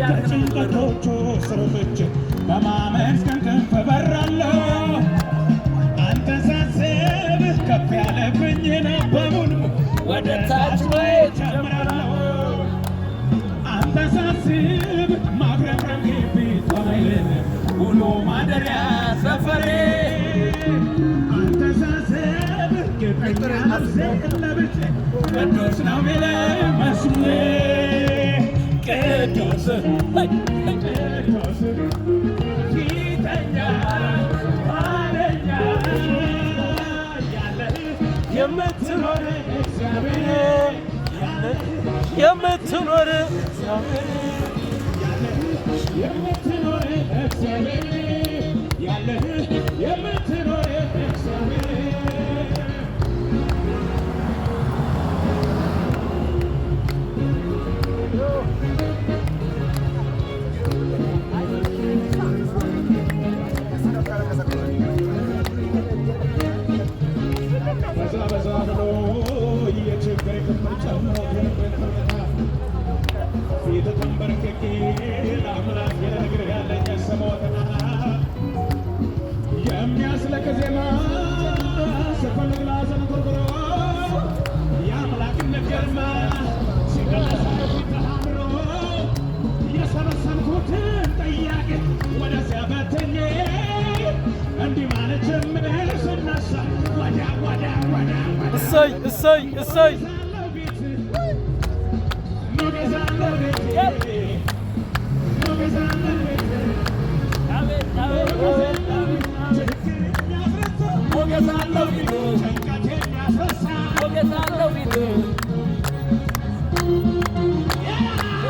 ከጭንቀቶቹ ስር ብቻ በማመስገን ክንፍ በራለሁ አንተን ሳስብ ከፍ ያለብኝን በሙሉ ወደ ታች ማየት ጀምራለሁ አንተን ሳስብ ማጉረምረም ግቢ ጦማይልን ውሎ ማደሪያ ሰፈሬ አንተን ሳስብ ግጠኛ ነፍሴ ለብቼ ቅዱስ ነው ሚለኝ መስሜ ቅዱስ ቅዱስ ፊተኛ ኋለኛ ያለህ የምትኖር እግዚአብሔር የምትኖር እግዚአብሔር የምትኖር እግዚአብሔር ያለህ የምትኖር እግዚአብሔር በዛ ብሎ የችግር ክፍል ጨምሮ ፊት ተንበርክኬ ለአምላክ ልነግርህ ያለኝ ስሞትና የሚያስለቅስ ዜማ ስፈልግ ላዘን ጉርጉሮ የአምላክነት ግርማ ሲገለጽ ፊት ተሃምሮ የሰበሰብኩትን ጥያቄ ወደዚያ በትኜ እንዲህ ማለት ጀምር ስነሳ ወዳ እሰይ እሰይ እሰይ